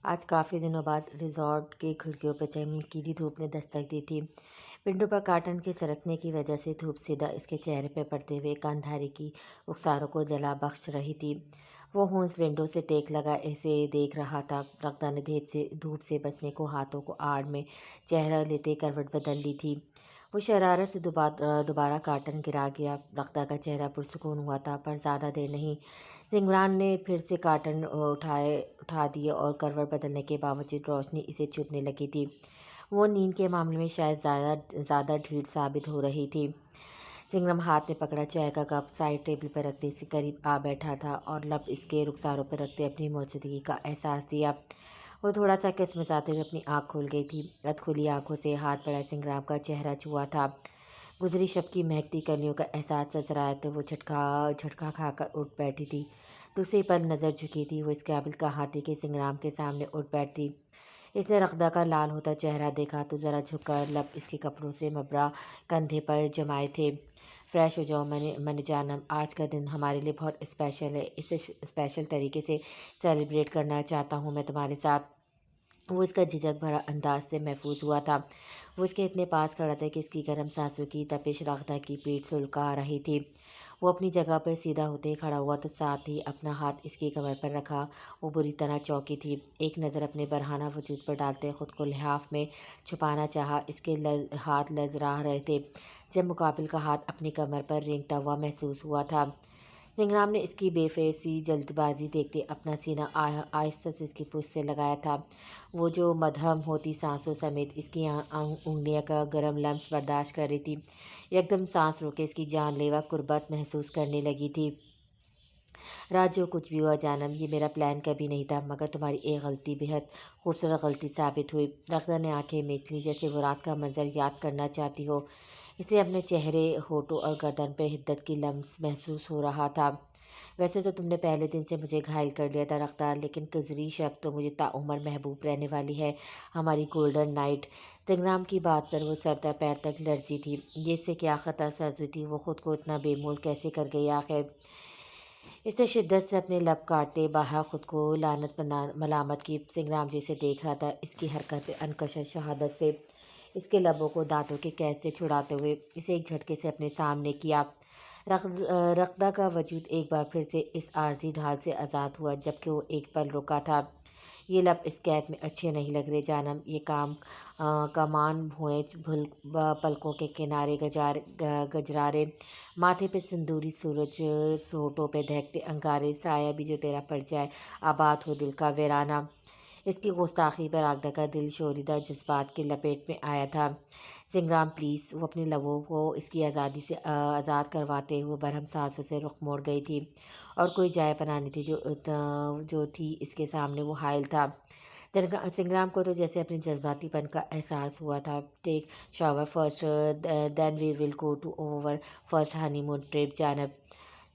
آج کافی دنوں بعد ریزورٹ کی کھڑکیوں پہ چمکیلی دھوپ نے دستک دی تھی۔ ونڈو پر کارٹن کے سرکنے کی وجہ سے دھوپ سیدھا اس کے چہرے پہ پڑتے ہوئے کاندھاری کی رخساروں کو جلا بخش رہی تھی۔ وہ ہونس ونڈو سے ٹیک لگا اسے دیکھ رہا تھا۔ رقدہ نے دھوپ سے بچنے کو ہاتھوں کو آڑ میں چہرہ لیتے کروٹ بدل لی تھی۔ وہ شرارت سے دوبارہ کارٹن گرا گیا۔ رقدہ کا چہرہ پرسکون ہوا تھا، پر زیادہ دیر نہیں۔ زمران نے پھر سے کارٹن اٹھا دیے اور کروٹ بدلنے کے باوجود روشنی اسے چبھنے لگی تھی۔ وہ نیند کے معاملے میں شاید زیادہ ڈھیٹ ثابت ہو رہی تھی۔ سنگرام ہاتھ میں پکڑا چائے کا کپ سائڈ ٹیبل پر رکھتے اس کے قریب آ بیٹھا تھا اور لب اس کے رخساروں پر رکھتے اپنی موجودگی کا احساس دیا۔ وہ تھوڑا سا کسمساتے ہوئے اپنی آنکھ کھول گئی تھی۔ کھلی آنکھوں سے ہاتھ پڑا سنگرام کا چہرہ چھوا تھا۔ گزری شب کی مہکتی کلیوں کا احساس سرسرایا تو وہ جھٹکا کھا کر اٹھ بیٹھی تھی۔ دوسری پل نظر جھکی تھی۔ وہ اس قابل کہاں تھی کہ سنگرام کے سامنے اٹھ بیٹھتی۔ اس نے رقدہ کا لال ہوتا چہرہ دیکھا تو ذرا جھک کر لب اس کے کپڑوں سے مبرا کندھے پر جمائے تھے۔ فریش ہو جاؤ من جانم، آج کا دن ہمارے لیے بہت اسپیشل ہے، اسے اسپیشل طریقے سے سیلیبریٹ کرنا چاہتا ہوں میں تمہارے ساتھ۔ وہ اس کا جھجک بھرا انداز سے محفوظ ہوا تھا۔ وہ اس کے اتنے پاس کھڑا تھا کہ اس کی گرم سانسوں کی تپش رقدہ کی پیٹھ سلکا رہی تھی۔ وہ اپنی جگہ پر سیدھا ہوتے ہی کھڑا ہوا تو ساتھ ہی اپنا ہاتھ اس کی کمر پر رکھا۔ وہ بری طرح چونکی تھی۔ ایک نظر اپنے برہنہ وجود پر ڈالتے خود کو لحاف میں چھپانا چاہا۔ اس کے ہاتھ لرزا رہے تھے جب مقابل کا ہاتھ اپنی کمر پر رینگتا ہوا محسوس ہوا تھا۔ سنگرام نے اس کی بے فیسی جلد بازی دیکھتے اپنا سینہ آہستہ سے اس کی پشت سے لگایا تھا۔ وہ جو مدھم ہوتی سانسوں سمیت اس کی انگلیاں کا گرم لمس برداشت کر رہی تھی، یکدم سانس روکے اس کی جان لیوا قربت محسوس کرنے لگی تھی۔ رات جو کچھ بھی ہوا جانم، یہ میرا پلان کبھی نہیں تھا، مگر تمہاری ایک غلطی بہت خوبصورت غلطی ثابت ہوئی۔ رقدہ نے آنکھیں میچ لیں جیسے وہ رات کا منظر یاد کرنا چاہتی ہو۔ اسے اپنے چہرے، ہونٹوں اور گردن پہ حدت کی لمس محسوس ہو رہا تھا۔ ویسے تو تم نے پہلے دن سے مجھے گھائل کر لیا تھا رقدہ، لیکن گزری شب تو مجھے تاعمر محبوب رہنے والی ہے، ہماری گولڈن نائٹ۔ سنگرام کی بات پر وہ سر تا پیر تک لرزی تھی۔ یہ اس سے کیا خطا سرز ہوئی تھی؟ وہ خود کو اتنا بے مول کیسے کر گئی آخر؟ اس نے شدت سے اپنے لب کاٹتے باہر خود کو لعنت ملامت کی۔ سنگرام جو اسے دیکھ رہا تھا، اس کی حرکت انکشش شہادت سے اس کے لبوں کو دانتوں کے قید سے چھڑاتے ہوئے اسے ایک جھٹکے سے اپنے سامنے کیا۔ رقدہ کا وجود ایک بار پھر سے اس عارضی ڈھال سے آزاد ہوا، جبکہ وہ ایک پل رکا تھا۔ یہ لب اس قید میں اچھے نہیں لگ رہے جانم، یہ کمان بھوئیں پلکوں کے کنارے گجرارے، ماتھے پہ سندوری سورج، ہونٹوں پہ دہکتے انگارے، سایہ بھی جو تیرا پڑ جائے آباد ہو دل کا ویرانہ۔ اس کی گستاخی پر رقدہ کا دل شوریدہ جذبات کے لپیٹ میں آیا تھا۔ سنگرام پلیز، وہ اپنے لبوں کو اس کی آزادی سے آزاد کرواتے ہوئے برہم سانسوں سے رخ موڑ گئی تھی، اور کوئی جائے پناہ نہیں تھی جو تھی اس کے سامنے وہ حائل تھا۔ سنگرام کو تو جیسے اپنے جذباتی پن کا احساس ہوا تھا۔ Take shower first, then we will go to our first honeymoon trip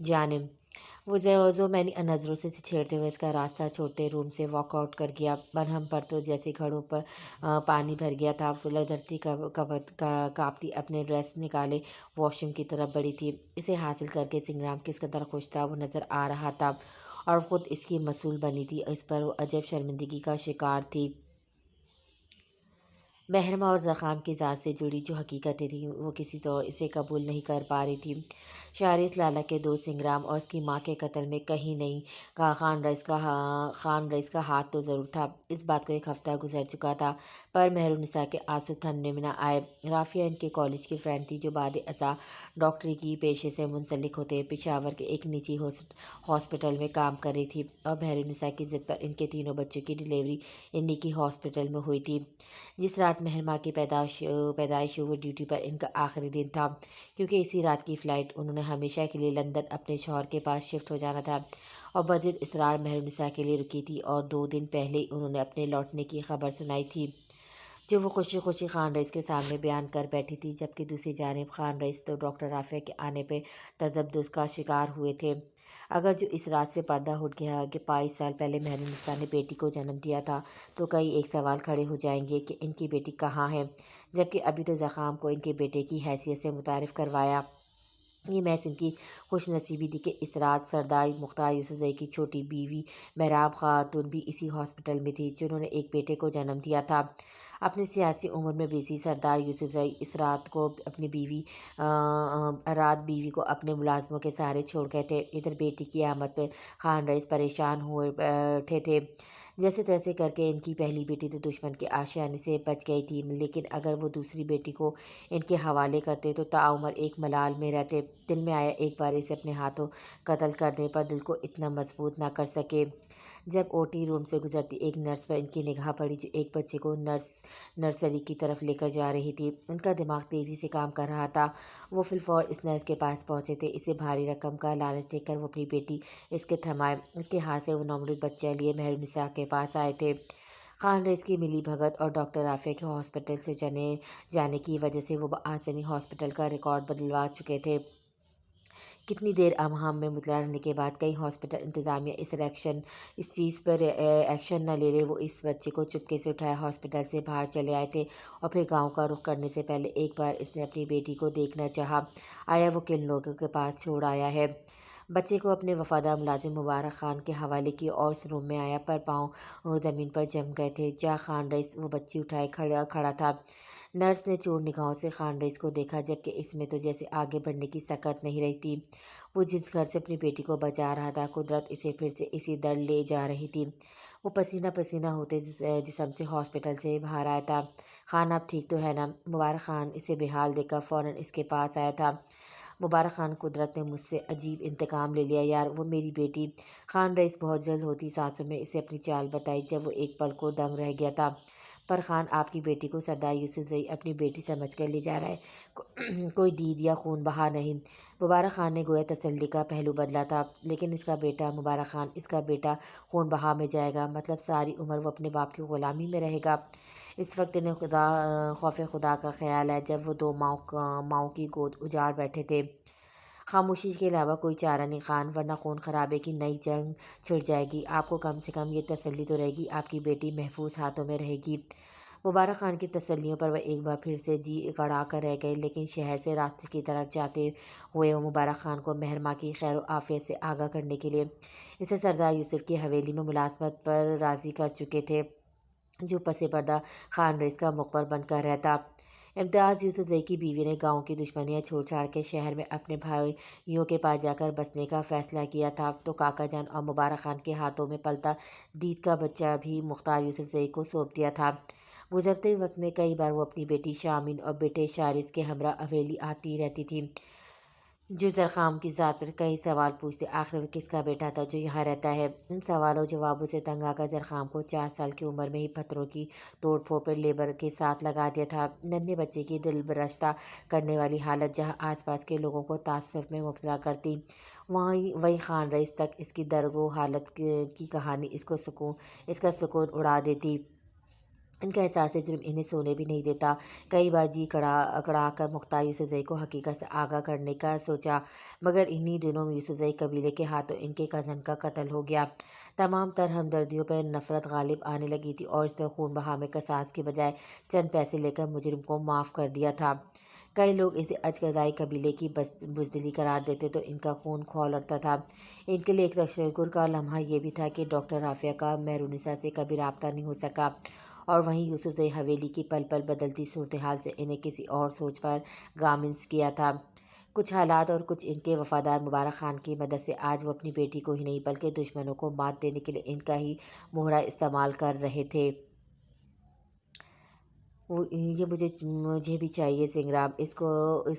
جانم۔ وہ میں نے نظروں سے چھیڑتے ہوئے اس کا راستہ چھوڑتے روم سے واک آؤٹ کر گیا۔ برہم پر تو جیسے گھڑوں پر پانی بھر گیا تھا۔ وہ لدرتی کاپتی اپنے ڈریس نکالے واش روم کی طرف بڑھی تھی۔ اسے حاصل کر کے سنگرام کس قدر خوش تھا وہ نظر آ رہا تھا، اور خود اس کی مسئول بنی تھی، اس پر وہ عجب شرمندگی کا شکار تھی۔ محرمہ اور زخام کی ذات سے جڑی جو حقیقتیں تھیں وہ کسی طور اسے قبول نہیں کر پا رہی تھی۔ شاہریز لالا کے دوست سنگرام اور اس کی ماں کے قتل میں کہیں نہیں کہا خان رئیس کا ہاتھ تو ضرور تھا۔ اس بات کو ایک ہفتہ گزر چکا تھا، پر مہر النساء کے آنسو تھمنے میں نہ آئے۔ رافعہ ان کے کالج کی فرینڈ تھی جو بعد ازاں ڈاکٹری کی پیشے سے منسلک ہوتے پشاور کے ایک نجی ہاسپٹل میں کام کر رہی تھی، اور مہر النساء کی ضد پر ان کے تینوں بچوں کی ڈلیوری انہی کی ہاسپٹل میں ہوئی تھی۔ جس رات مہرماں کی پیدائش ہوئی وہ ڈیوٹی پر ان کا آخری دن تھا، کیونکہ اسی رات کی فلائٹ انہوں نے ہمیشہ کے لیے لندن اپنے شوہر کے پاس شفٹ ہو جانا تھا، اور بجد اصرار مہر النساء کے لیے رکی تھی، اور 2 دن پہلے انہوں نے اپنے لوٹنے کی خبر سنائی تھی، جو وہ خوشی خوشی خان رئیس کے سامنے بیان کر بیٹھی تھی۔ جبکہ دوسری جانب خان رئیس تو ڈاکٹر رافعہ کے آنے پہ تذبذب کا شکار ہوئے تھے۔ اگر جو اس رات سے پردہ اٹھ گیا کہ 22 سال پہلے مہر النساء نے بیٹی کو جنم دیا تھا، تو کئی ایک سوال کھڑے ہو جائیں گے کہ ان کی بیٹی کہاں ہے، جبکہ ابھی تو زخام کو ان کے بیٹے کی حیثیت سے متعارف کروایا یہ محض ان کی خوش نصیبی تھی کہ اس رات سردار مختار یوسفزئی کی چھوٹی بیوی مہراب خاتون بھی اسی ہاسپٹل میں تھی جنہوں نے ایک بیٹے کو جنم دیا تھا۔ اپنی سیاسی عمر میں بیسی سردار یوسفزئی اس رات کو اپنی بیوی کو اپنے ملازموں کے سہارے چھوڑ گئے تھے۔ ادھر بیٹی کی آمد پہ خان رئیس پریشان ہوئے بیٹھے تھے۔ جیسے تیسے کر کے ان کی پہلی بیٹی تو دشمن کے آشیانے سے بچ گئی تھی، لیکن اگر وہ دوسری بیٹی کو ان کے حوالے کرتے تو تعمر ایک ملال میں رہتے۔ دل میں آیا ایک بار اسے اپنے ہاتھوں قتل کرنے پر دل کو اتنا مضبوط نہ کر سکے۔ جب او ٹی روم سے گزرتی ایک نرس پر ان کی نگاہ پڑی جو ایک بچے کو نرسری کی طرف لے کر جا رہی تھی، ان کا دماغ تیزی سے کام کر رہا تھا۔ وہ فی الفور اس نرس کے پاس پہنچے تھے۔ اسے بھاری رقم کا لالچ دے کر وہ اپنی بیٹی اس کے تھمائے، اس کے ہاتھ سے وہ نومولود بچہ لیے مہرالنساء کے پاس آئے تھے۔ خان رئیس کی ملی بھگت اور ڈاکٹر رافعہ کے ہاسپٹل سے جانے کی وجہ سے وہ بآسانی ہاسپٹل کا ریکارڈ بدلوا چکے تھے۔ کتنی دیر ابہام میں مطلع رہنے کے بعد کئی ہاسپٹل انتظامیہ اس چیز پر ایکشن نہ لے رہے، وہ اس بچے کو چپکے سے اٹھائے ہاسپٹل سے باہر چلے آئے تھے اور پھر گاؤں کا رخ کرنے سے پہلے ایک بار اس نے اپنی بیٹی کو دیکھنا چاہا، آیا وہ کن لوگوں کے پاس چھوڑ آیا ہے۔ بچے کو اپنے وفادار ملازم مبارک خان کے حوالے کیا اور اس روم میں آیا پر پاؤں زمین پر جم گئے تھے جہاں خان رئیس وہ بچی اٹھائے کھڑا تھا۔ نرس نے چور نگاہوں سے خان رئیس کو دیکھا، جبکہ اس میں تو جیسے آگے بڑھنے کی سکت نہیں رہی تھی۔ وہ جس گھر سے اپنی بیٹی کو بچا رہا تھا، قدرت اسے پھر سے اسی در لے جا رہی تھی۔ وہ پسینہ پسینہ ہوتے جسم سے ہاسپٹل سے باہر آیا تھا۔ خان آپ ٹھیک تو ہے نا؟ مبارک خان اسے بے حال دیکھ کر فوراً اس کے پاس آیا تھا۔ مبارک خان قدرت نے مجھ سے عجیب انتقام لے لیا یار، وہ میری بیٹی۔ خان رئیس بہت جلد ہوتی سانسوں میں اسے اپنی چال بتائی جب وہ ایک پل کو دنگ رہ گیا تھا۔ پر خان آپ کی بیٹی کو سردار یوسفزئی اپنی بیٹی سمجھ کر لے جا رہا ہے، کوئی دید یا خون بہا نہیں۔ مبارک خان نے گویا تسلی کا پہلو بدلا تھا۔ لیکن اس کا بیٹا مبارک خان، اس کا بیٹا خون بہا میں جائے گا، مطلب ساری عمر وہ اپنے باپ کی غلامی میں رہے گا۔ اس وقت انہیں خوف خدا کا خیال ہے جب وہ دو ماؤں کی گود اجاڑ بیٹھے تھے۔ خاموشی کے علاوہ کوئی چارہ نہیں خان، ورنہ خون خرابے کی نئی جنگ چھڑ جائے گی۔ آپ کو کم سے کم یہ تسلی تو رہے گی آپ کی بیٹی محفوظ ہاتھوں میں رہے گی۔ مبارک خان کی تسلیوں پر وہ ایک بار پھر سے جی گڑا کر رہ گئے، لیکن شہر سے راستے کی طرف جاتے ہوئے وہ مبارک خان کو مہر ماں کی خیر و عافیت سے آگاہ کرنے کے لیے اسے سردار یوسف کی حویلی میں ملازمت پر راضی کر چکے تھے، جو پس پردہ خان رئیس کا مخبر بن کر رہتا۔ امتیاز یوسفزئی کی بیوی نے گاؤں کی دشمنیاں چھوڑ چھاڑ کے شہر میں اپنے بھائیوں کے پاس جا کر بسنے کا فیصلہ کیا تھا، تو کاکا جان اور مبارک خان کے ہاتھوں میں پلتا دید کا بچہ بھی مختار یوسفزئی کو سونپ دیا تھا۔ گزرتے وقت میں کئی بار وہ اپنی بیٹی شامین اور بیٹے شارس کے ہمراہ حویلی آتی رہتی تھی، جو زرخام کی ذات پر کئی سوال پوچھتے، آخر وہ کس کا بیٹا تھا جو یہاں رہتا ہے؟ ان سوالوں جوابوں سے تنگ آ کر زرخام کو 4 سال کی عمر میں ہی پتھروں کی توڑ پھوڑ پر لیبر کے ساتھ لگا دیا تھا۔ ننھے بچے کی دل برشتہ کرنے والی حالت جہاں آس پاس کے لوگوں کو تعصب میں مبتلا کرتی، وہیں خان رئیس تک اس کی درگو حالت کی کہانی اس کا سکون اڑا دیتی۔ ان کا احساس جرم انہیں سونے بھی نہیں دیتا۔ کئی بار جی اکڑا کر مختار یوسفزئی کو حقیقت سے آگاہ کرنے کا سوچا، مگر انہی دنوں یوسفزئی قبیلے کے ہاتھوں ان کے کزن کا قتل ہو گیا۔ تمام تر ہمدردیوں پر نفرت غالب آنے لگی تھی اور اس پر خون بہا میں قصاص کے بجائے چند پیسے لے کر مجرم کو معاف کر دیا تھا۔ کئی لوگ اسے اجزائے قبیلے کی بزدلی قرار دیتے تو ان کا خون کھول اٹھتا تھا۔ ان کے لیے ایک تشکر کا لمحہ یہ بھی تھا کہ ڈاکٹر رافعہ کا مہرالنساء سے کبھی رابطہ نہیں ہو سکا، اور وہیں یوسفزئی حویلی کی پل پل بدلتی صورتحال سے انہیں کسی اور سوچ پر گامزن کیا تھا۔ کچھ حالات اور کچھ ان کے وفادار مبارک خان کی مدد سے آج وہ اپنی بیٹی کو ہی نہیں بلکہ دشمنوں کو مات دینے کے لیے ان کا ہی مہرہ استعمال کر رہے تھے۔ یہ مجھے بھی چاہیے سنگرام۔ اس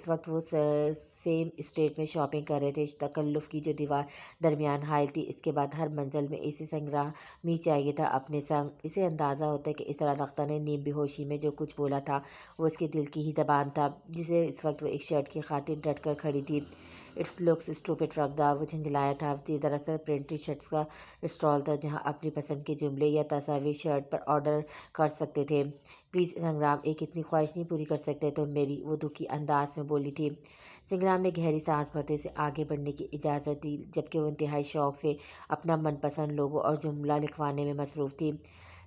وقت وہ سیم اسٹریٹ میں شاپنگ کر رہے تھے۔ تکلف کی جو دیوار درمیان حائل تھی، اس کے بعد ہر منزل میں اسے سنگرامی چاہیے تھا اپنے سنگ۔ اسے اندازہ ہوتا ہے کہ اس رادختہ نے نیم بے ہوشی میں جو کچھ بولا تھا وہ اس کے دل کی ہی زبان تھا، جسے اس وقت وہ ایک شرٹ کی خاطر ڈٹ کر کھڑی تھی۔ اٹس لکس اسٹوپڈ رگدا، وہ جھنجھلایا تھا۔ یہ دراصل پرنٹڈ شرٹس کا اسٹال تھا جہاں اپنی پسند کے جملے یا تصاویر شرٹ پر آرڈر کر سکتے تھے۔ پلیز سنگرام، ایک اتنی خواہش نہیں پوری کر سکتے تم میری؟ وہ دکھی انداز میں بولی تھی۔ سنگرام نے گہری سانس بھرتے اسے آگے بڑھنے کی اجازت دی، جبکہ وہ انتہائی شوق سے اپنا من پسند لوگو اور جملہ لکھوانے میں مصروف تھی۔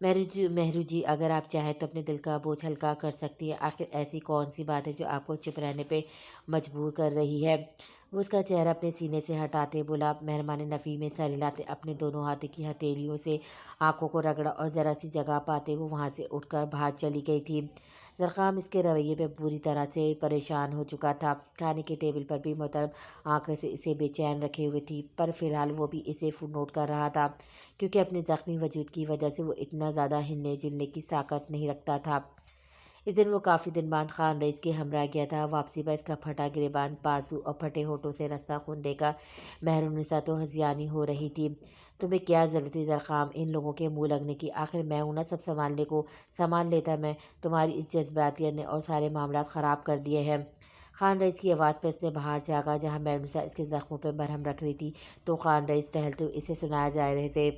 مہرو جی اگر آپ چاہیں تو اپنے دل کا بوجھ ہلکا کر سکتی ہیں، آخر ایسی کون سی بات ہے جو آپ کو چپ رہنے پہ مجبور کر رہی ہے؟ وہ اس کا چہرہ اپنے سینے سے ہٹاتے بولا۔ مہربان نفی میں سر ہلاتے اپنے دونوں ہاتھ کی ہتھیلیوں سے آنکھوں کو رگڑا اور ذرا سی جگہ پاتے وہ وہاں سے اٹھ کر باہر چلی گئی تھی۔ زرخام اس کے رویے پہ پوری طرح سے پریشان ہو چکا تھا۔ کھانے کے ٹیبل پر بھی محترم آنکھیں سے اسے بے چین رکھے ہوئے تھی، پر فی الحال وہ بھی اسے نوٹ کر رہا تھا، کیونکہ اپنے زخمی وجود کی وجہ سے وہ اتنا زیادہ ہلنے جلنے کی طاقت نہیں رکھتا تھا۔ اس دن وہ کافی دن بعد خان رئیس کے ہمراہ گیا تھا۔ واپسی پر اس کا پھٹا گریبان، بازو اور پھٹے ہونٹوں سے رستا خون دیکھا مہرالنساء تو ہذیانی ہو رہی تھی۔ تمہیں کیا ضرورت تھی زرخام ان لوگوں کے منہ لگنے کی؟ آخر میں ہوں نا سب سنبھالنے کو، سنبھال لیتا میں۔ تمہاری اس جذباتیت نے اور سارے معاملات خراب کر دیے ہیں۔ خان رئیس کی آواز پر اس نے باہر جھانکا جہاں مہرالنساء اس کے زخموں پہ مرہم رکھ رہی تھی، تو خان رئیس ٹہلتے ہوئے اسے سنائے جا رہے تھے۔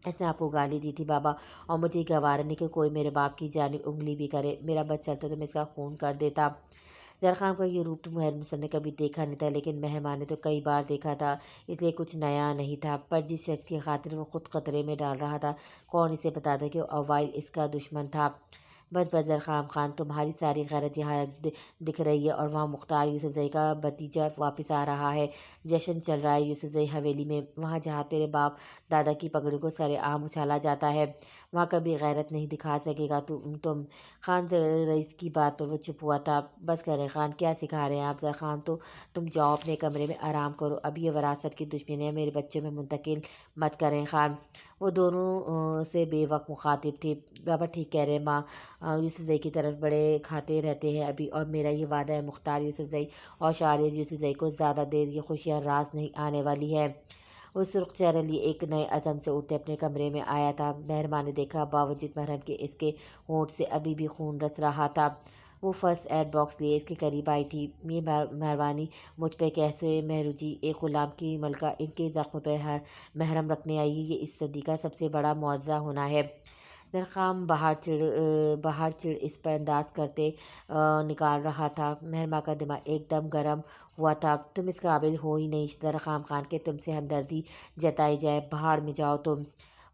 اس نے آپ کو گالی دی تھی بابا، اور مجھے گوارا نہیں کہ کوئی میرے باپ کی جانب انگلی بھی کرے۔ میرا بس چلتا تو میں اس کا خون کر دیتا۔ زرخام کا یہ روپ تو مہرالنساء نے کبھی دیکھا نہیں تھا، لیکن مہرماں نے تو کئی بار دیکھا تھا، اس لیے کچھ نیا نہیں تھا۔ پر جس شخص کی خاطر وہ خود خطرے میں ڈال رہا تھا، کون اسے بتاتا کہ وہ اوائل اس کا دشمن تھا؟ بس بس زرخام خان، تمہاری ساری غیرت یہاں دکھ رہی ہے، اور وہاں مختار یوسف زئی کا بھتیجا واپس آ رہا ہے۔ جشن چل رہا ہے یوسف زئی حویلی میں، وہاں جہاں تیرے باپ دادا کی پگڑیوں کو سر عام اچھالا جاتا ہے، وہاں کبھی غیرت نہیں دکھا سکے گا تم۔ خان رئیس کی بات پر وہ چپ ہوا تھا۔ بس کریں خان، کیا سکھا رہے ہیں آپ؟ زرخام تو تم جاؤ اپنے کمرے میں آرام کرو، اب یہ وراثت کی دشمنی ہے، میرے بچے میں منتقل مت کریں خان۔ وہ دونوں سے بے وقت مخاطب تھی۔ بابا ٹھیک کہہ رہے ہیں ماں، یوسف زئی کی طرف بڑے کھاتے رہتے ہیں ابھی، اور میرا یہ وعدہ ہے مختار یوسف زئی اور شاریز یوسف زئی کو زیادہ دیر یہ خوشیاں راز نہیں آنے والی ہے۔ وہ سرخ چہرہ لیے ایک نئے عزم سے اٹھتے اپنے کمرے میں آیا تھا۔ مہربان نے دیکھا باوجود مرہم کے اس کے ہونٹ سے ابھی بھی خون رس رہا تھا۔ وہ فرسٹ ایڈ باکس لیے اس کے قریب آئی تھی۔ یہ مہربانی مجھ پہ کیسے مہرو جی، ایک غلام کی ملکہ ان کے زخم پہ مرہم رکھنے آئی ہے، یہ اس صدی کا سب سے بڑا معجزہ ہونا ہے۔ زرخام باہر چڑ اس پر انداز کرتے نکال رہا تھا۔ مہرماں کا دماغ ایک دم گرم ہوا تھا۔ تم اس قابل ہو ہی نہیں زرخام خان کہ تم سے ہمدردی جتائی جائے، بھاڑ میں جاؤ تم۔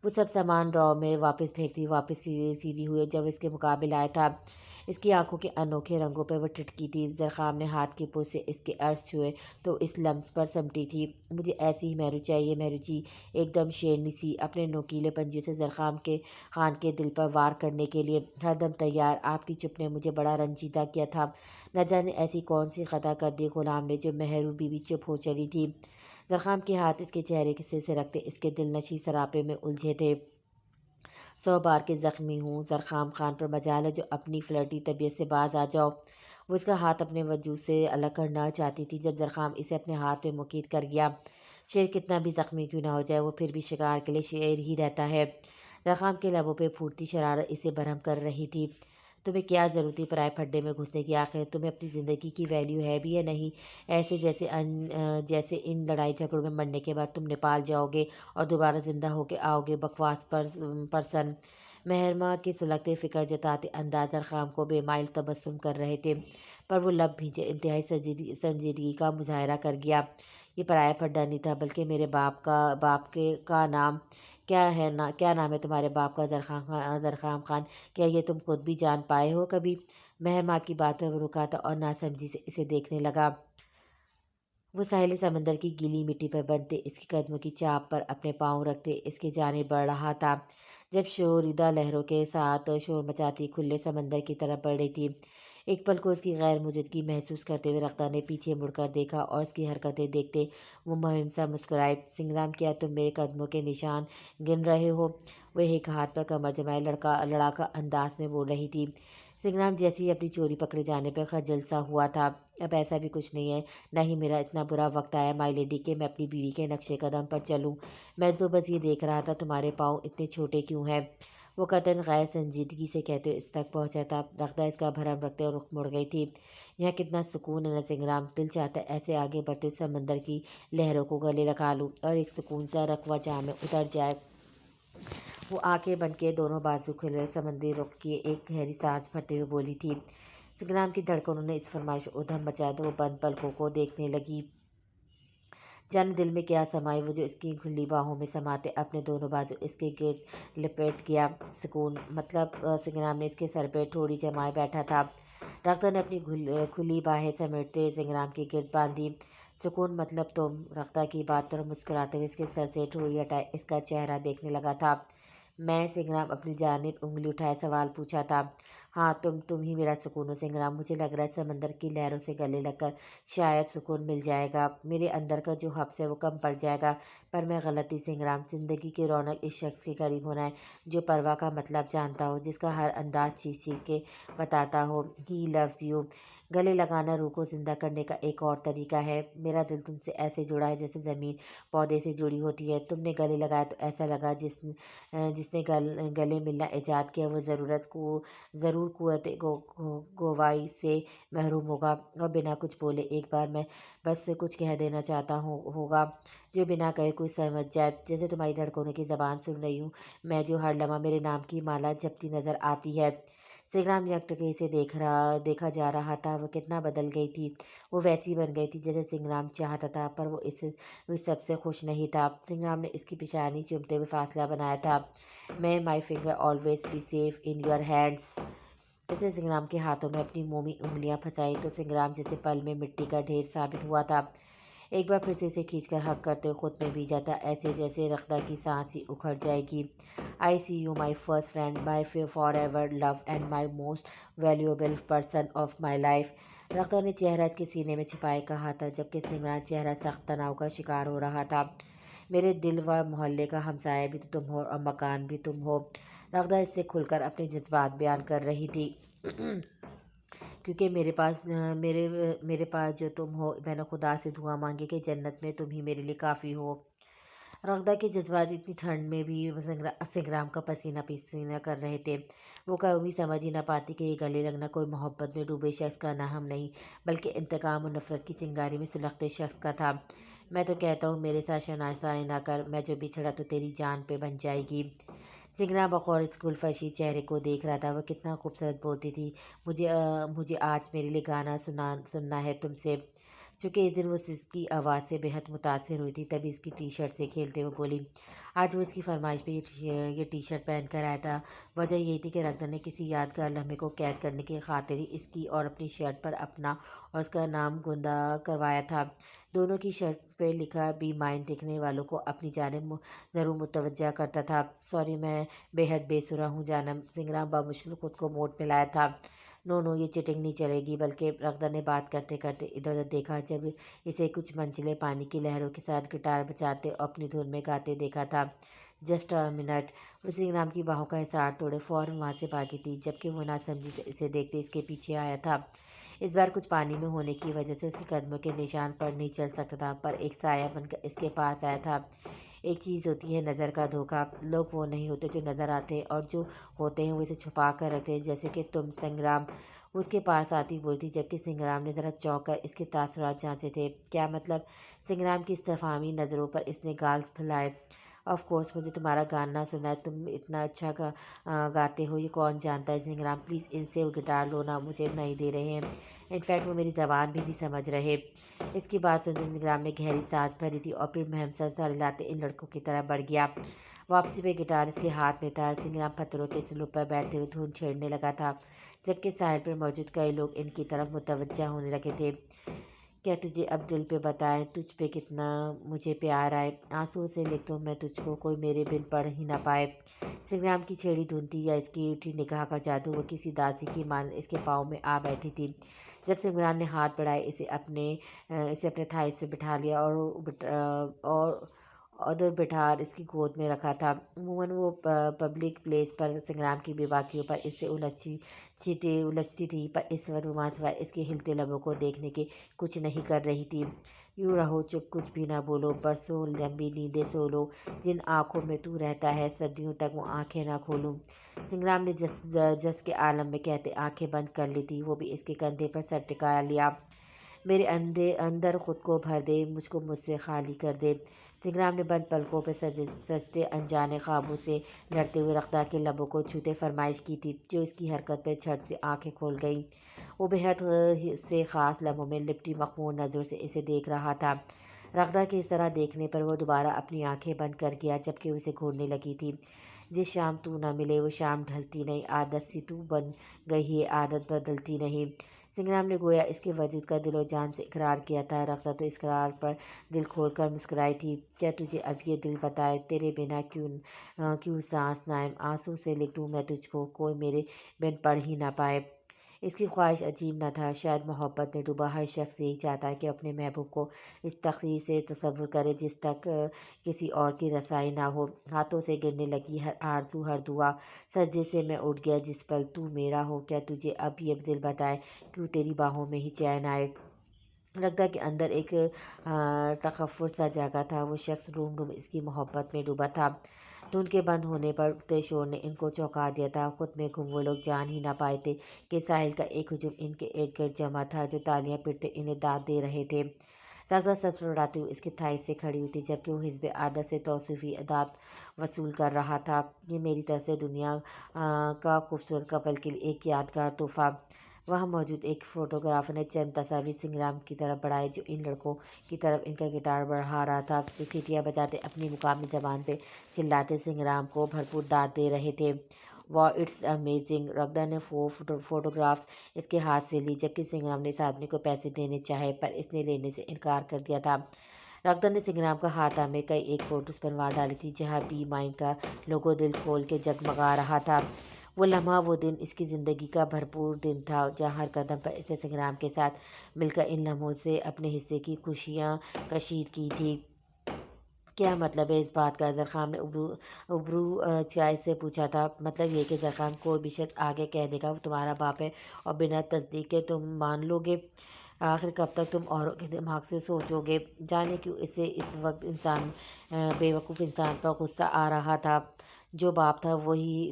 وہ سب سامان ڈراور میں واپس پھینکتی واپس سیدھی ہوئی جب اس کے مقابل آیا تھا۔ اس کی آنکھوں کے انوکھے رنگوں پر وہ ٹٹکی تھی۔ زرخام نے ہاتھ کی پوچھ سے اس کے عرض چھوئے تو اس لمس پر سمٹی تھی۔ مجھے ایسی ہی مہرو چاہیے مہرو جی، ایک دم شیرنی سی، اپنے نوکیلے پنجوں سے زرخام کے خان کے دل پر وار کرنے کے لیے ہر دم تیار۔ آپ کی چپ نے مجھے بڑا رنجیدہ کیا تھا، نہ جانے ایسی کون سی خطا کر دی غلام نے جو مہرو بی بی چپ ہو چلی تھی۔ زرخام کے ہاتھ اس کے چہرے سے رکھتے اس کے دل نشیں سراپے میں الجھے تھے۔ 100 بار کے زخمی ہوں زرخام خان پر مجال ہے جو اپنی فلرٹی طبیعت سے باز آ جاؤ۔ وہ اس کا ہاتھ اپنے وجود سے الگ کرنا چاہتی تھی جب زرخام اسے اپنے ہاتھ میں مقید کر گیا۔ شیر کتنا بھی زخمی کیوں نہ ہو جائے، وہ پھر بھی شکار کے لیے شیر ہی رہتا ہے۔ زرخام کے لبوں پہ پھوٹتی شرارت اسے برہم کر رہی تھی۔ تمہیں کیا ضرورت تھی پرائے پھڈے میں گھسنے کی؟ آخر تمہیں اپنی زندگی کی ویلیو ہے بھی یا نہیں؟ ایسے جیسے ان لڑائی جھگڑوں میں مرنے کے بعد تم نیپال جاؤ گے اور دوبارہ زندہ ہو کے آؤ گے، بکواس پرسن۔ مہرماں کے سلگتے فکر جتاتے انداز زرخام کو بے مائل تبسم کر رہے تھے، پر وہ لب بھینچے انتہائی سنجیدگی کا مظاہرہ کر گیا۔ یہ پرایا پھڈا نہیں تھا بلکہ میرے باپ کا نام کیا نام ہے تمہارے باپ کا؟ زرخام خان، کیا یہ تم خود بھی جان پائے ہو کبھی؟ مہرماں کی بات پر وہ رکا تھا اور ناسمجھی سے اسے دیکھنے لگا۔ وہ ساحل سمندر کی گیلی مٹی پر بنتے اس کی قدموں کی چاپ پر اپنے پاؤں رکھتے اس کے جانب بڑھ رہا تھا، جب شوریدہ لہروں کے ساتھ شور مچاتی کھلے سمندر کی طرف بڑھ رہی تھی۔ ایک پل کو اس کی غیر موجودگی محسوس کرتے ہوئے رختہ نے پیچھے مڑ کر دیکھا اور اس کی حرکتیں دیکھتے وہ مہم سا مسکرائے۔ سنگرام، کیا تم میرے قدموں کے نشان گن رہے ہو؟ وہ ایک ہاتھ پر کمر جمائے لڑاکا انداز میں بول رہی تھی۔ سنگرام جیسے ہی اپنی چوری پکڑے جانے پر خجل سا ہوا تھا۔ اب ایسا بھی کچھ نہیں ہے، نہ ہی میرا اتنا برا وقت آیا مائی لیڈی کہ میں اپنی بیوی کے نقشے قدم پر چلوں۔ میں تو بس یہ دیکھ رہا تھا تمہارے پاؤں اتنے چھوٹے کیوں ہیں؟ وہ قطعاً غیر سنجیدگی سے کہتے ہوئے اس تک پہنچا تھا۔ رختہ اس کا بھرم رکھتے اور رخ مڑ گئی تھی۔ یہاں کتنا سکون ہے نا سنگرام، دل چاہتا ہے ایسے آگے بڑھتے ہوئے سمندر کی لہروں کو گلے لگا لوں اور ایک سکون سا رکوہ جہاں میں اتر جائے۔ وہ آنکھیں بند کیے دونوں بازو کھلے سمندری رخ کیے ایک گہری سانس بھرتے ہوئے بولی تھی۔ سنگرام کی دھڑکنوں نے اس فرمائش پر ادھم مچایا تو وہ بند پلکوں کو دیکھنے لگی۔ جانے دل میں کیا سمائی وہ جو اس کی کھلی باہوں میں سماتے اپنے دونوں بازو اس کے گرد لپٹ گیا سکون مطلب سنگرام نے اس کے سر پہ تھوڑی جمائے بیٹھا تھا۔ رقدہ نے اپنی کھلی باہیں سمیٹتے سنگرام کی گرد باندھی۔ سکون مطلب تم؟ رقدہ کی بات پر مسکراتے ہوئے اس کے سر سے ٹھوڑی ہٹائے اس کا چہرہ دیکھنے لگا تھا۔ میں؟ سنگرام اپنی جانب انگلی اٹھائے سوال پوچھا تھا۔ ہاں تم ہی میرا سکون ہو سنگرام، مجھے لگ رہا ہے سمندر کی لہروں سے گلے لگ کر شاید سکون مل جائے گا، میرے اندر کا جو حبس ہے وہ کم پڑ جائے گا۔ پر میں غلط تھی سنگرام، زندگی کی رونق اس شخص کے قریب ہونا ہے جو پرواہ کا مطلب جانتا ہو، جس کا ہر انداز چیز چیز کے بتاتا ہو ہی لوز یو۔ گلے لگانا روح کو زندہ کرنے کا ایک اور طریقہ ہے۔ میرا دل تم سے ایسے جڑا ہے جیسے زمین پودے سے جڑی ہوتی ہے۔ تم نے گلے لگایا تو ایسا لگا جس نے گلے ملنا ایجاد کیا وہ ضرور قوت گوائی سے محروم ہوگا اور بنا کچھ بولے ایک بار میں بس کچھ کہہ دینا چاہتا ہوگا جو بنا کہے کوئی سمجھ جائے، جیسے تمہاری دھڑکنوں کی زبان سن رہی ہوں میں، جو ہر لمحہ میرے نام کی مالا جپتی نظر آتی ہے۔ سنگرام یکٹکے سے دیکھا جا رہا تھا، وہ کتنا بدل گئی تھی، وہ ویسی بن گئی تھی جیسے سنگرام چاہتا تھا، پر وہ اس سب سے خوش نہیں تھا۔ سنگرام نے اس کی پیشانی چومتے ہوئے فاصلہ بنایا تھا۔ میں my finger always be safe in your hands. اس نے سنگرام کے ہاتھوں میں اپنی مومی انگلیاں پھنسائی تو سنگرام جیسے پل میں مٹی کا ڈھیر ثابت ہوا تھا۔ ایک بار پھر سے اسے کھینچ کر حق کرتے خود میں بھی جاتا، ایسے جیسے رقدہ کی سانس ہی اکھڑ جائے گی۔ I see you my first friend, my forever love and my most valuable person of my life. رقدہ نے چہرہ اس کے سینے میں چھپائے کہا تھا جبکہ سنگرام چہرہ سخت تناؤ کا شکار ہو رہا تھا۔ میرے دل و محلے کا ہمسایہ بھی تو تم ہو اور مکان بھی تم ہو۔ رقدہ اس سے کھل کر اپنے جذبات بیان کر رہی تھی۔ کیونکہ میرے پاس جو تم ہو، میں نے خدا سے دعا مانگی کہ جنت میں تم ہی میرے لیے کافی ہو۔ رقدہ کے جذبات اتنی ٹھنڈ میں بھی سنگرام کا پسینہ پسینہ کر رہے تھے۔ وہ کبھی سمجھ ہی نہ پاتی کہ یہ گلے لگنا کوئی محبت میں ڈوبے شخص کا نام نہیں بلکہ انتقام اور نفرت کی چنگاری میں سلگتے شخص کا تھا۔ میں تو کہتا ہوں میرے ساتھ شناسائی نہ کر، میں جو بچھڑا تو تیری جان پہ بن جائے گی۔ سنگرام بغور اس گلفشی چہرے کو دیکھ رہا تھا، وہ کتنا خوبصورت بولتی تھی۔ مجھے آج میرے لیے گانا سننا ہے تم سے۔ چونکہ اس دن وہ اس کی آواز سے بہت متاثر ہوئی تھی تبھی اس کی ٹی شرٹ سے کھیلتے ہوئے بولی۔ آج وہ اس کی فرمائش پہ یہ ٹی شرٹ پہن کر آیا تھا۔ وجہ یہی تھی کہ رقدہ نے کسی یادگار لمحے کو قید کرنے کی خاطر ہی اس کی اور اپنی شرٹ پر اپنا اور اس کا نام گوندا کروایا تھا۔ دونوں کی شرٹ پہ لکھا بی مائن دیکھنے والوں کو اپنی جانب ضرور متوجہ کرتا تھا۔ سوری میں بے حد بے سرا ہوں جانم، سنگرام بامشکل خود کو موڈ میں لایا تھا۔ نو یہ چٹنگ نہیں چلے گی، بلکہ رقدہ نے بات کرتے کرتے ادھر ادھر دیکھا جب اسے کچھ منچلے پانی کی لہروں کے ساتھ گٹار بجاتے اور اپنی دھن میں گاتے دیکھا تھا۔ Just a minute. وہ سنگرام کی باہوں کا حصار توڑے فوراً وہاں سے بھاگی تھی جبکہ وہ نہ سمجھی سے اسے دیکھتے اس کے پیچھے آیا تھا۔ اس بار کچھ پانی میں ہونے کی وجہ سے اس کے قدموں کے نشان پر نہیں چل سکتا تھا، پر ایک سایہ بن کر اس کے پاس آیا تھا۔ ایک چیز ہوتی ہے نظر کا دھوکہ، لوگ وہ نہیں ہوتے جو نظر آتے اور جو ہوتے ہیں وہ اسے چھپا کر رکھتے ہیں، جیسے کہ تم سنگرام۔ وہ اس کے پاس آتی بولتی جبکہ سنگرام نے ذرا چونک کر اس کے تاثرات جانچے تھے۔ کیا مطلب؟ سنگرام کی استفہامی نظروں پر اس نے گال پھلائے۔ آف کورس مجھے تمہارا گانا سنا ہے، تم اتنا اچھا گاتے ہو یہ کون جانتا ہے۔ سنگرام پلیز ان سے گٹار لو نا، مجھے نہیں دے رہے ہیں، انفیکٹ وہ میری زبان بھی نہیں سمجھ رہے۔ اس کی بات سنتے سنگرام نے گہری سانس بھری تھی اور پھر مہم سر ہلاتے ان لڑکوں کی طرح بڑھ گیا۔ واپسی پہ گٹار اس کے ہاتھ میں تھا۔ سنگرام پتھروں کے سلوپ پر بیٹھتے ہوئے دھن چھیڑنے لگا تھا جبکہ ساحل پر موجود کئی لوگ ان کی طرف متوجہ ہونے لگے تھے۔ کیا تجھے اب دل پہ بتائیں تجھ پہ کتنا مجھے پیار آئے، آنسوؤں سے لکھ دوں میں تجھ کو، کوئی میرے بن پڑھ ہی نہ پائے۔ سنگرام کی چھیڑی دھن تھی یا اس کی اٹھی نگاہ کا جادو، وہ کسی داسی کی مانند اس کے پاؤں میں آ بیٹھی تھی۔ جب سنگرام نے ہاتھ بڑھائے اسے اپنے تھائیز پہ بٹھا لیا اور ادھر بٹھار اس کی گود میں رکھا تھا۔ عموماً وہ پبلک پلیس پر سنگرام کی بے باکیوں پر اس سے الجھتی تھی، پر اس وقت وہ وہاں سوائے اس کے ہلتے لبوں کو دیکھنے کے کچھ نہیں کر رہی تھی۔ یوں رہو چپ، کچھ بھی نہ بولو، برسوں لمبی نیندیں سو لو، جن آنکھوں میں تو رہتا ہے صدیوں تک وہ آنکھیں نہ کھولوں۔ سنگرام نے جذب کے عالم میں کہتے آنکھیں بند کر لی تھی، وہ بھی اس کے کندھے پر سر ٹکا لیا۔ میرے اندر خود کو بھر دے، مجھ کو مجھ سے خالی کر دے۔ سنگرام نے بند پلکوں پہ سجتے انجانے خوابوں سے لڑتے ہوئے رقدہ کے لبوں کو چھوتے فرمائش کی تھی، جو اس کی حرکت پہ جھٹ سے آنکھیں کھول گئیں۔ وہ بے حد سے خاص لمحوں میں لپٹی مخمور نظروں سے اسے دیکھ رہا تھا۔ رغدہ کے اس طرح دیکھنے پر وہ دوبارہ اپنی آنکھیں بند کر گیا، جبکہ اسے گھورنے لگی تھی۔ جس شام تو نہ ملے وہ شام ڈھلتی نہیں، عادت سی تو بن گئی ہے، عادت بدلتی نہیں۔ سنگرام نے گویا اس کے وجود کا دل و جان سے اقرار کیا تھا۔ رغدہ تو اس اقرار پر دل کھول کر مسکرائی تھی۔ کیا تجھے اب یہ دل بتائے تیرے بنا کیوں سانس نائم، آنسوں سے لکھ دوں میں تجھ کو، کوئی میرے بن پڑھ ہی نہ پائے۔ اس کی خواہش عجیب نہ تھا، شاید محبت میں ڈوبا ہر شخص یہی چاہتا ہے کہ اپنے محبوب کو اس تقدیر سے تصور کرے جس تک کسی اور کی رسائی نہ ہو۔ ہاتھوں سے گرنے لگی ہر آرزو، ہر دعا، سجدے سے میں اٹھ گیا جس پل تو میرا ہو، کیا تجھے اب یہ دل بتائے کیوں تیری باہوں میں ہی چین آئے۔ رغدہ کے اندر ایک تکفر سا جاگا تھا، وہ شخص روم روم اس کی محبت میں ڈوبا تھا۔ دھن کے بند ہونے پر اٹھتے شور نے ان کو چونکا دیا تھا، خود میں گم وہ لوگ جان ہی نہ پائے تھے کہ ساحل کا ایک ہجوم ان کے ارد گرد جمع تھا جو تالیاں پیٹتے انہیں داد دے رہے تھے۔ رغدہ سڑسڑاتی ہوئی اس کے تھائی سے کھڑی ہوئی تھی، جبکہ وہ حزب عادت سے توصیفی ادات وصول کر رہا تھا۔ یہ میری طرف سے دنیا کا خوبصورت کپل کے لیے ایک یادگار تحفہ۔ وہاں موجود ایک فوٹوگرافر نے چند تصاویر سنگرام کی طرف بڑھائی جو ان لڑکوں کی طرف ان کا گٹار بڑھا رہا تھا، جو سیٹیاں بجاتے اپنی مقامی زبان پہ چلاتے سنگرام کو بھرپور داد دے رہے تھے۔ واہ، اٹس امیزنگ! رغدہ نے فوٹوگرافز اس کے ہاتھ سے لی، جبکہ سنگرام نے اس آدمی کو پیسے دینے چاہے پر اس نے لینے سے انکار کر دیا تھا۔ رغدہ نے سنگرام کا ہاتھا میں کئی ایک فوٹوز بنوا ڈالی تھی جہاں بی مائن کا لوگو دل کھول کے جگمگا رہا تھا۔ وہ لمحہ، وہ دن اس کی زندگی کا بھرپور دن تھا جہاں ہر قدم پر اسے سنگرام کے ساتھ مل کر ان لمحوں سے اپنے حصے کی خوشیاں کشید کی تھی۔ کیا مطلب ہے اس بات کا؟ زرخام نے ابرو چائے سے پوچھا تھا۔ مطلب یہ کہ زرخام، کوئی بھی شخص آگے کہہ دے گا وہ تمہارا باپ ہے اور بنا تصدیق کے تم مان لو گے؟ آخر کب تک تم اوروں کے دماغ سے سوچو گے؟ جانے کیوں اسے اس وقت بے وقوف انسان پر غصہ آ رہا تھا۔ جو باپ تھا وہی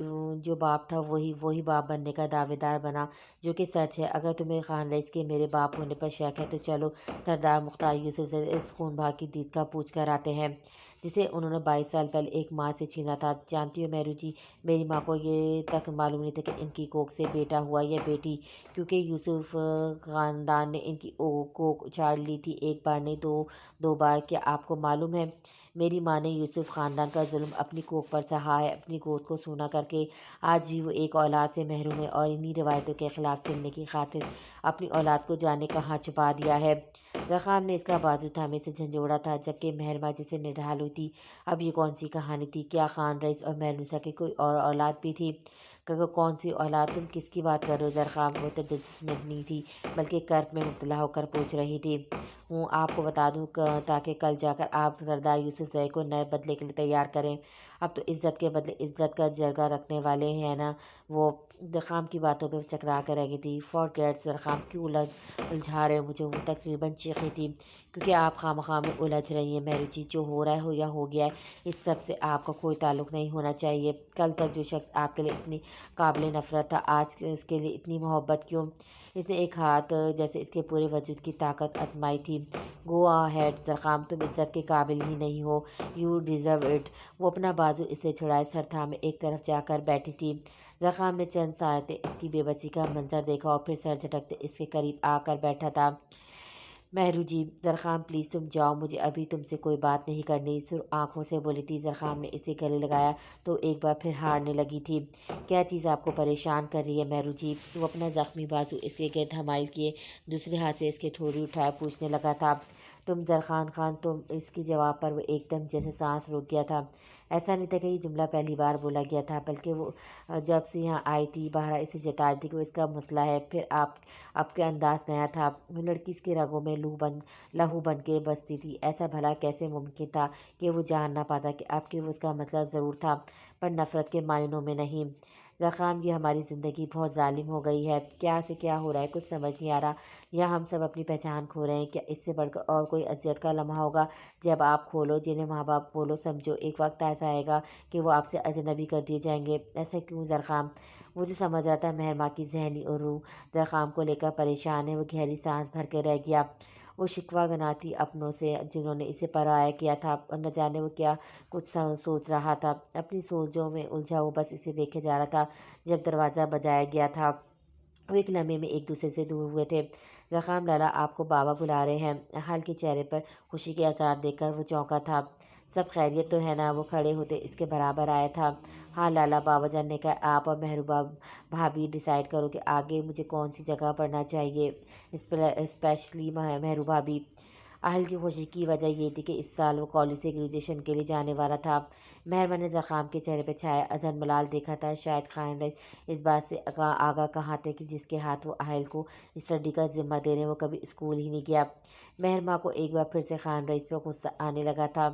باپ بننے کا دعوے دار بنا، جو کہ سچ ہے۔ اگر تمہیں خان رئیس کے میرے باپ ہونے پر شک ہے تو چلو سردار مختار یوسف سے اس خون بہا کی دید کا پوچھ کر آتے ہیں جسے انہوں نے 22 سال پہلے ایک ماں سے چھینا تھا۔ جانتی ہو مہرو جی، میری ماں کو یہ تک معلوم نہیں تھا کہ ان کی کوکھ سے بیٹا ہوا یا بیٹی، کیونکہ یوسف خاندان نے ان کی کوکھ اچھاڑ لی تھی، ایک بار نہیں دو بار۔ کیا آپ کو معلوم ہے میری ماں نے یوسف خاندان کا ظلم اپنی کوکھ پر سہا ہے، اپنی گود کو سونا کر کے؟ آج بھی وہ ایک اولاد سے محروم ہے اور انہی روایتوں کے خلاف چلنے کی خاطر اپنی اولاد کو جانے کہاں چھپا دیا ہے۔ زرخام نے اس کا بازو تھامے سے جھنجھوڑا تھا، جبکہ مہرماں جیسے نڈھال ہوئی تھی۔ اب یہ کون سی کہانی تھی؟ کیا خان رئیس اور مہرنسا کی کوئی اور اولاد بھی تھی؟ کون سی اولاد؟ تم کس کی بات کر رہے ہو زرخام؟ وہ تجسس میں نہیں تھی بلکہ کرب میں مبتلا ہو کر پوچھ رہی تھی۔ آپ کو بتا دوں تاکہ کل جا کر آپ سردار یوسف زئی کو نئے بدلے کے لیے تیار کریں۔ اب تو عزت کے بدلے عزت کا جرگہ رکھنے والے ہیں نا وہ؟ زرخام کی باتوں پہ چکرا کر رہ گئی تھی۔ فارگیٹ زرخام، کیوں الجھا رہے ہو مجھے؟ وہ تقریباً چیخی تھی۔ کیونکہ آپ خواہ میں الجھ رہی ہیں مہرو جی، جو ہو رہا ہے ہو یا ہو گیا ہے، اس سب سے آپ کا کوئی تعلق نہیں ہونا چاہیے۔ کل تک جو شخص آپ کے لیے اتنی قابل نفرت تھا، آج اس کے لیے اتنی محبت کیوں؟ اس نے ایک ہاتھ جیسے اس کے پورے وجود کی طاقت آزمائی تھی۔ گو اہیڈ زرخام، تم عزت کے قابل ہی نہیں ہو، یو ڈیزرو اٹ۔ وہ اپنا بازو اس سے چھڑائے سر تھامے ایک طرف جا کر بیٹھی تھی۔ زرخام نے چند ساعتیں اس کی بے بسی کا منظر دیکھا اور پھر سر جھٹکتے اس کے قریب آ کر بیٹھا تھا۔ مہرو جی، زرخام پلیز تم جاؤ، مجھے ابھی تم سے کوئی بات نہیں کرنی، سرخ آنکھوں سے بولی تھی۔ زرخام نے اسے گلے لگایا تو ایک بار پھر ہارنے لگی تھی۔ کیا چیز آپ کو پریشان کر رہی ہے مہرو جی؟ وہ اپنا زخمی بازو اس کے گرد حمائل کیے دوسرے ہاتھ سے اس کی ٹھوڑی اٹھائے پوچھنے لگا تھا۔ تم زرخان خان تم؟ اس کے جواب پر وہ ایک دم جیسے سانس روک گیا تھا۔ ایسا نہیں تھا کہ یہ جملہ پہلی بار بولا گیا تھا، بلکہ وہ جب سے یہاں آئی تھی بہرحال اسے جتا دی تھی کہ وہ اس کا مسئلہ ہے۔ پھر آپ کا انداز نیا تھا۔ وہ لڑکی اس کے رگوں میں لہو بن کے بستی تھی۔ ایسا بھلا کیسے ممکن تھا کہ وہ جان نہ پاتا کہ اب کہ وہ اس کا مسئلہ ضرور تھا پر نفرت کے معنوں میں نہیں۔ زرخام، یہ ہماری زندگی بہت ظالم ہو گئی ہے۔ کیا سے کیا ہو رہا ہے کچھ سمجھ نہیں آ رہا۔ یہاں ہم سب اپنی پہچان کھو رہے ہیں۔ کیا اس سے بڑھ کر اور کوئی اذیت کا لمحہ ہوگا جب آپ کھولو جنہیں ماں باپ بولو سمجھو، ایک وقت ایسا آئے گا کہ وہ آپ سے اجنبی کر دیے جائیں گے؟ ایسا کیوں زرخام؟ وہ جو سمجھ رہا تھا مہرماں کی ذہنی اور روح زرخام کو لے کر پریشان ہے، وہ گہری سانس بھر کے رہ گیا۔ وہ شکوہ گنا تھی اپنوں سے جنہوں نے اسے پرایا کیا تھا اور نہ جانے وہ کیا کچھ سوچ رہا تھا۔ اپنی سوچوں میں الجھا وہ بس اسے دیکھے جا رہا تھا۔ جب دروازہ بجایا گیا تھا وہ ایک لمحے میں ایک دوسرے سے دور ہوئے تھے۔ زرخام لالا آپ کو بابا بلا رہے ہیں۔ حال کے چہرے پر خوشی کے آثار دیکھ کر وہ چونکا تھا۔ سب خیریت تو ہے نا؟ وہ کھڑے ہوتے اس کے برابر آیا تھا۔ ہاں لالا، بابا جان نے کہا آپ اور مہروبہ بھابھی ڈیسائیڈ کرو کہ آگے مجھے کون سی جگہ پڑھنا چاہیے، اسپیشلی مہرو بھابھی۔ اہل کی خوشی کی وجہ یہ تھی کہ اس سال وہ کالج سے گریجویشن کے لیے جانے والا تھا۔ مہربا نے زرخام کے چہرے پہ چھایا اظہر ملال دیکھا تھا۔ شاید خان رئیس اس بات سے آگاہ کہاں تھے کہ جس کے ہاتھ وہ اہل کو اسٹڈی کا ذمہ دے رہے وہ کبھی اسکول ہی نہیں گیا۔ مہرماں کو ایک بار پھر سے خان رئیس پہ غصہ آنے لگا تھا۔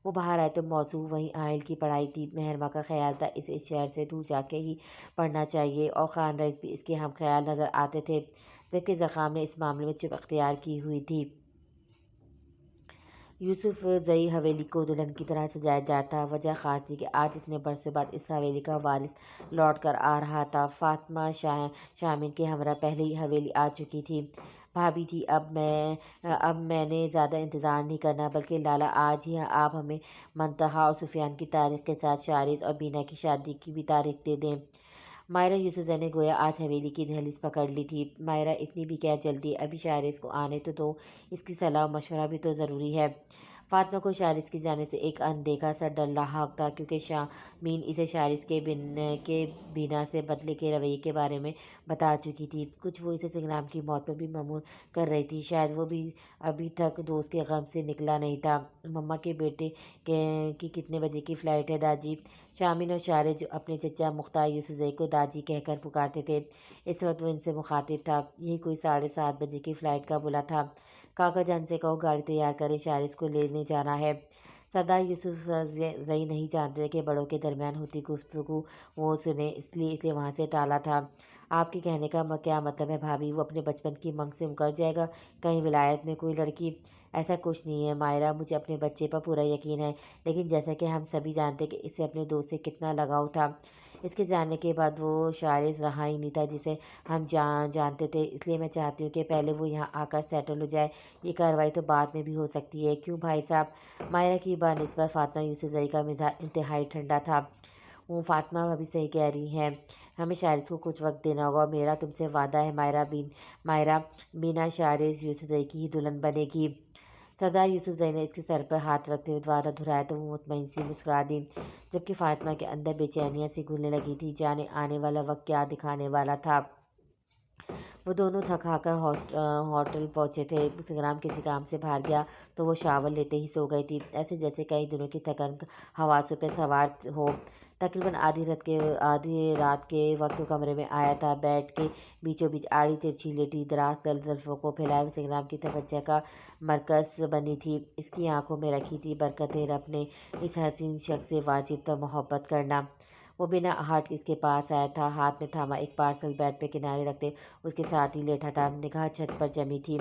وہ باہر آئے تو موضوع وہیں اہل کی پڑھائی تھی۔ مہرماں کا خیال تھا اسے اس شہر سے دور جا کے ہی پڑھنا چاہیے، اور خان رئیس بھی اس کے ہم خیال نظر آتے تھے، جبکہ زرخام نے اس معاملے میں چپ اختیار کی ہوئی تھی۔ یوسف زئی حویلی کو دلہن کی طرح سجایا جاتا تھا۔ وجہ خاص تھی کہ آج اتنے برسوں بعد اس حویلی کا وارث لوٹ کر آ رہا تھا۔ فاطمہ شامل کے ہمراہ پہلے ہی حویلی آ چکی تھی۔ بھابھی جی، اب میں نے زیادہ انتظار نہیں کرنا، بلکہ لالا آج ہی آپ ہمیں منتہا اور سفیان کی تاریخ کے ساتھ شارز اور بینا کی شادی کی بھی تاریخ دے دیں۔ مائرہ یوسفزئی نے گویا آج حویلی کی دہلیز پکڑ لی تھی۔ مائرہ، اتنی بھی کیا جلدی؟ ابھی شارز کو آنے تو دو، اس کی صلاح و مشورہ بھی تو ضروری ہے۔ فاطمہ کو شارز کی جانب سے ایک اندیکھا سا ڈر لاحق تھا، کیونکہ شامین اسے شارز کے بینا سے بدلے کے رویے کے بارے میں بتا چکی تھی۔ کچھ وہ اسے سنگرام کی موت پر بھی مامور کر رہی تھی۔ شاید وہ بھی ابھی تک دوست کے غم سے نکلا نہیں تھا۔ مما کے بیٹے کی کتنے بجے کی فلائٹ ہے داجی؟ شامین اور شارز جو اپنے چچا مختار یوسفزئی کو داجی کہہ کر پکارتے تھے، اس وقت وہ ان سے مخاطب تھا۔ یہی کوئی 7:30 بجے کی فلائٹ کا بلا تھا۔ کاکا جان سے کہو گاڑی تیار کرے، شارز کو لینے جانا ہے۔ سردار یوسفزئی نہیں جانتے تھے کہ بڑوں کے درمیان ہوتی گفتگو وہ سنے، اس لیے اسے وہاں سے ٹالا تھا۔ آپ کے کہنے کا کیا مطلب ہے بھابھی؟ وہ اپنے بچپن کی منگ سے مکر جائے گا؟ کہیں ولایت میں کوئی لڑکی؟ ایسا کچھ نہیں ہے مائرہ، مجھے اپنے بچے پر پورا یقین ہے، لیکن جیسا کہ ہم سبھی جانتے کہ اسے اپنے دوست سے کتنا لگاؤ تھا۔ اس کے جانے کے بعد وہ شارز رہا ہی نہیں تھا جسے ہم جانتے تھے، اس لیے میں چاہتی ہوں کہ پہلے وہ یہاں آ کر سیٹل ہو جائے۔ یہ کارروائی تو بعد میں بھی ہو سکتی ہے، کیوں بھائی صاحب؟ مائرہ کی بنسبت فاطمہ یوسفزئی کا مزاج انتہائی ٹھنڈا تھا۔ فاطمہ بھابھی صحیح کہہ رہی ہیں، ہمیں شارز کو کچھ وقت دینا ہوگا، اور میرا تم سے وعدہ ہے مائرہ، بینا شارز یوسفزئی کی ہی دلہن بنے گی۔ سردار یوسفزئی نے اس کے سر پر ہاتھ رکھتے ہوئے وعدہ دہرایا تو وہ مطمئن سی مسکرا دی، جبکہ فاطمہ کے اندر بے چینیاں سی گھلنے لگی تھی، جانے آنے والا وقت کیا دکھانے والا تھا۔ وہ دونوں تھک ہار کر ہوٹل پہنچے تھے۔ سنگرام کسی کام سے باہر گیا تو وہ شاور لیتے ہی سو گئی تھی، ایسے جیسے کئی دنوں کی تھکن حواسوں پہ سوار ہو۔ تقریباً آدھی رات کے وقت وہ کمرے میں آیا تھا۔ بیڈ کے بیچوں بیچ آڑی ترچھی لیٹی دراز زلفوں کو پھیلائے وہ سنگرام کی توجہ کا مرکز بنی تھی۔ اس کی آنکھوں میں رکھی تھی برکتیں رب نے اس حسین شخص سے واجب تھا محبت کرنا۔ وہ بنا آہٹ کے اس کے پاس آیا تھا، ہاتھ میں تھاما ایک پارسل بیڈ پہ کنارے رکھتے اس کے ساتھ ہی لیٹا تھا، نگاہ چھت پر جمی تھی۔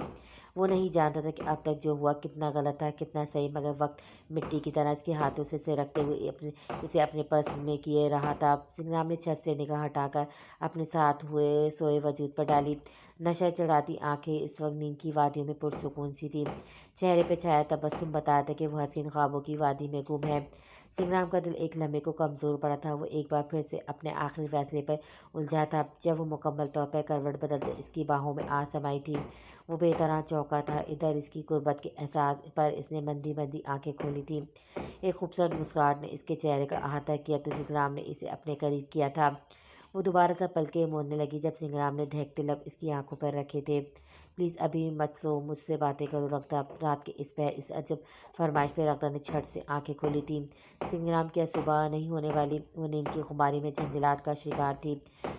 وہ نہیں جانتا تھا کہ اب تک جو ہوا کتنا غلط تھا، کتنا صحیح، مگر وقت مٹی کی طرح اس کے ہاتھوں سے اسے رکھتے ہوئے اسے اپنے پس میں کیے رہا تھا۔ سنگرام نے چھت سے نگاہ ہٹا کر اپنے ساتھ سوئے وجود پر ڈالی۔ نشہ چڑھاتی آنکھیں اس وقت نیند کی وادیوں میں پرسکون سی تھیں، چہرے پہ چھایا تبسم بتاتا تھا کہ وہ حسین خوابوں کی وادی میں گم ہے۔ سنگرام کا دل ایک لمحے کو کمزور پڑا تھا، وہ ایک بار پھر سے اپنے آخری فیصلے پر الجھا تھا۔ جب وہ مکمل طور پر کروٹ بدلتے اس کی باہوں میں آ سمائی تھی، وہ بے طرح چونکا تھا۔ ادھر اس کی قربت کے احساس پر اس نے مندی مندی آنکھیں کھولی تھیں۔ ایک خوبصورت مسکراہٹ نے اس کے چہرے کا احاطہ کیا تو سنگرام نے اسے اپنے قریب کیا تھا۔ وہ دوبارہ سے پلکیں موڑنے لگی جب سنگرام نے دہکتے لب اس کی آنکھوں پر رکھے تھے۔ پلیز ابھی مت سو، مجھ سے باتیں کرو رغدہ۔ رات کے اس پہر اس عجب فرمائش پہ رغدہ نے جھٹ سے آنکھیں کھولی تھیں۔ سنگرام کیا صبح نہیں ہونے والی؟ وہ نیند کی خماری میں جھنجھلاہٹ کا شکار تھی۔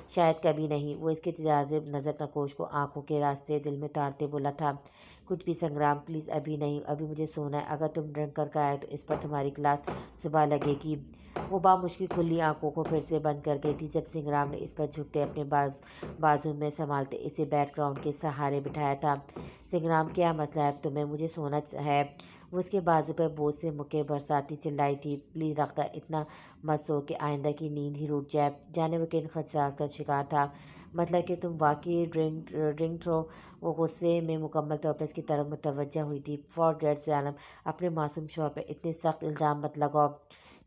شاید کبھی نہیں، وہ اس کے جاذب نظر نقوش کو آنکھوں کے راستے دل میں اتارتے بولا تھا۔ کچھ بھی سنگرام، پلیز ابھی نہیں، ابھی مجھے سونا ہے، اگر تم ڈرنک کر کے آئے تو اس پر تمہاری کلاس صبح لگے گی۔ وہ بامشکل کھلی آنکھوں کو پھر سے بند کر گئی تھی جب سنگرام نے اس پر جھکتے اپنے بازو میں سنبھالتے اسے بیک گراؤنڈ کے سہارے بٹھایا تھا۔ سنگرام، کیا مسئلہ ہے تمہیں؟ مجھے سونا ہے۔ وہ اس کے بازو پر بوجھ سے مکے برساتی چلائی تھی۔ پلیز رغدہ، اتنا مت سو کہ آئندہ کی نیند ہی روٹ جائے۔ جانے وہ کن خدشات کا شکار تھا، مطلب کہ تم واقعی ڈرنک تھرو؟ وہ غصے میں مکمل طور پر اس کی طرف متوجہ ہوئی تھی۔ فار گاڈز ظالم، اپنے معصوم شوہر پر اتنے سخت الزام مت لگاؤ۔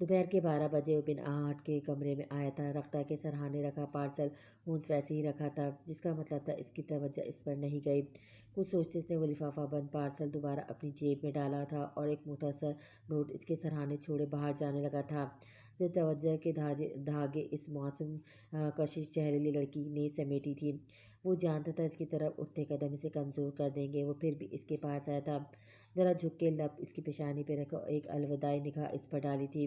دوپہر کے 12 بجے وہ بن آہٹ کے کمرے میں آیا تھا۔ رختہ کے سرہانے رکھا پارسل ہونس ویسے ہی رکھا تھا، جس کا مطلب تھا اس کی توجہ اس پر نہیں گئی۔ کچھ سوچتے اس نے وہ لفافہ بند پارسل دوبارہ اپنی جیب میں ڈالا تھا اور ایک مختصر نوٹ اس کے سرہانے چھوڑے باہر جانے لگا تھا۔ جب توجہ کے دھاگے اس معصوم کشش چہریلی لڑکی نے سمیٹی تھی، وہ جانتا تھا اس کی طرف اٹھتے قدم اسے کمزور کر دیں گے۔ وہ پھر بھی اس کے پاس آیا تھا، ذرا جھک کے لب اس کی پیشانی پہ رکھا اور ایک الوداعی نگاہ اس پر ڈالی تھی۔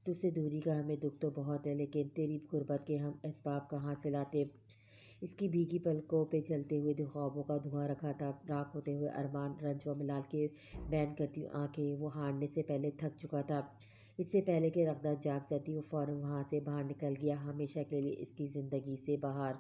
تجھ سے دوری کا ہمیں دکھ تو بہت ہے، لیکن تیری غربت کے ہم اسباب کہاں سے لاتے؟ اس کی بھیگی پلکوں پہ جلتے ہوئے خوابوں کا دھواں رکھا تھا، راکھ ہوتے ہوئے ارمان، رنج و ملال کے بین کرتی آنکھیں۔ وہ ہارنے سے پہلے تھک چکا تھا۔ اس سے پہلے کہ رغدہ جاگ جاتی وہ فوراً وہاں سے باہر نکل گیا، ہمیشہ کے لیے اس کی زندگی سے باہر۔